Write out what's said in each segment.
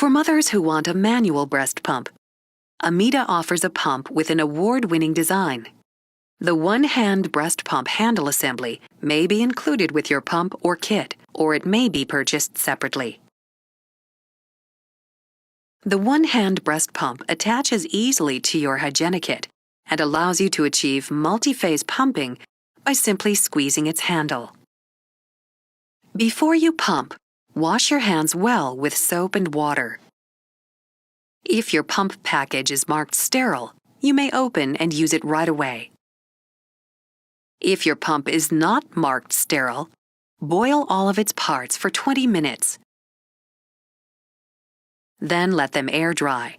For mothers who want a manual breast pump, Ameda offers a pump with an award-winning design. The one-hand breast pump handle assembly may be included with your pump or kit, or it may be purchased separately. The one-hand breast pump attaches easily to your hygienic kit and allows you to achieve multi-phase pumping by simply squeezing its handle. Before you pump, wash your hands well with soap and water. If your pump package is marked sterile, you may open and use it right away. If your pump is not marked sterile, boil all of its parts for 20 minutes. Then let them air dry.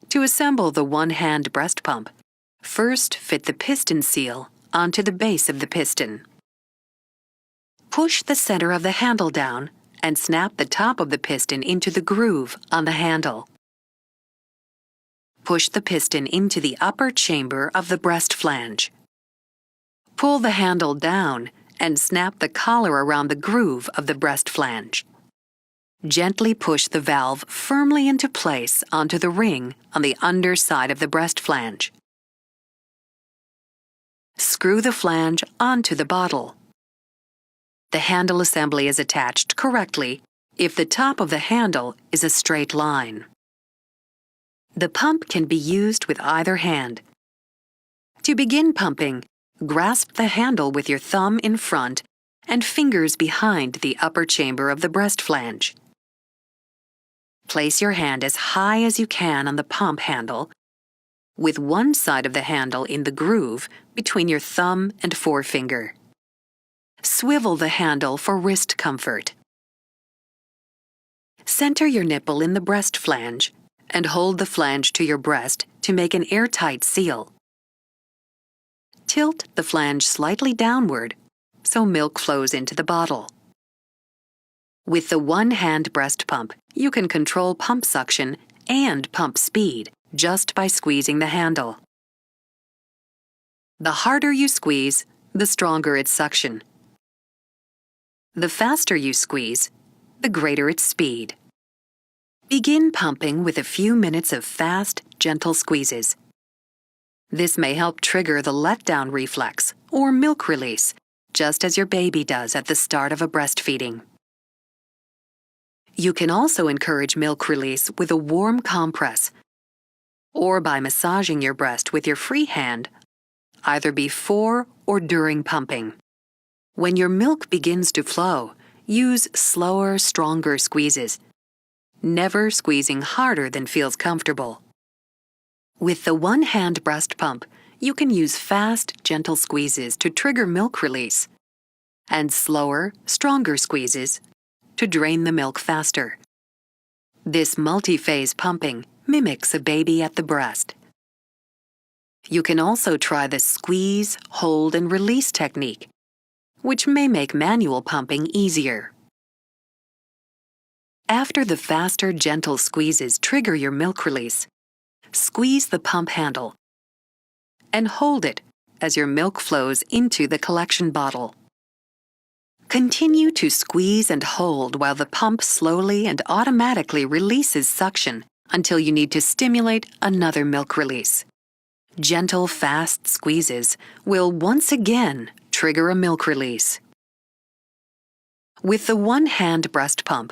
To assemble the one-hand breast pump, first fit the piston seal onto the base of the piston. Push the center of the handle down and snap the top of the piston into the groove on the handle. Push the piston into the upper chamber of the breast flange. Pull the handle down and snap the collar around the groove of the breast flange. Gently push the valve firmly into place onto the ring on the underside of the breast flange. Screw the flange onto the bottle. The handle assembly is attached correctly if the top of the handle is a straight line. The pump can be used with either hand. To begin pumping, grasp the handle with your thumb in front and fingers behind the upper chamber of the breast flange. Place your hand as high as you can on the pump handle, with one side of the handle in the groove between your thumb and forefinger. Swivel the handle for wrist comfort. Center your nipple in the breast flange and hold the flange to your breast to make an airtight seal. Tilt the flange slightly downward so milk flows into the bottle. With the one-hand breast pump, you can control pump suction and pump speed just by squeezing the handle. The harder you squeeze, the stronger its suction. The faster you squeeze, the greater its speed. Begin pumping with a few minutes of fast, gentle squeezes. This may help trigger the letdown reflex or milk release, just as your baby does at the start of a breastfeeding. You can also encourage milk release with a warm compress or by massaging your breast with your free hand, either before or during pumping. When your milk begins to flow, use slower, stronger squeezes, never squeezing harder than feels comfortable. With the one-hand breast pump, you can use fast, gentle squeezes to trigger milk release, and slower, stronger squeezes to drain the milk faster. This multi-phase pumping mimics a baby at the breast. You can also try the squeeze, hold, and release technique, which may make manual pumping easier. After the faster, gentle squeezes trigger your milk release, squeeze the pump handle and hold it as your milk flows into the collection bottle. Continue to squeeze and hold while the pump slowly and automatically releases suction until you need to stimulate another milk release. Gentle, fast squeezes will once again trigger a milk release. With the one-hand breast pump,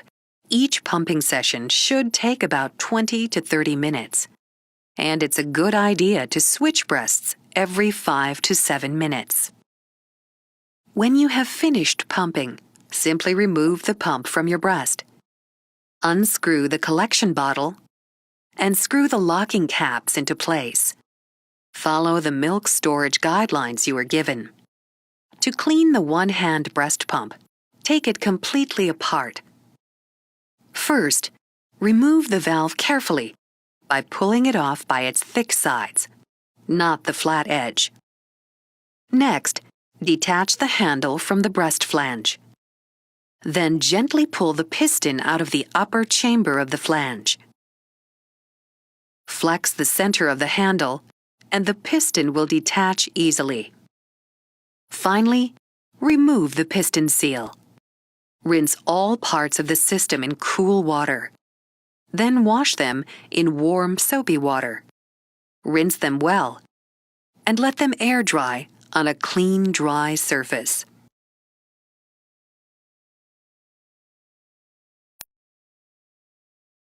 each pumping session should take about 20 to 30 minutes, and it's a good idea to switch breasts every 5 to 7 minutes. When you have finished pumping, simply remove the pump from your breast. Unscrew the collection bottle and screw the locking caps into place. Follow the milk storage guidelines you were given. To clean the one-hand breast pump, take it completely apart. First, remove the valve carefully by pulling it off by its thick sides, not the flat edge. Next, detach the handle from the breast flange. Then gently pull the piston out of the upper chamber of the flange. Flex the center of the handle, and the piston will detach easily. Finally, remove the piston seal. Rinse all parts of the system in cool water Then wash them in warm, soapy water. Rinse them well and let them air dry on a clean, dry surface.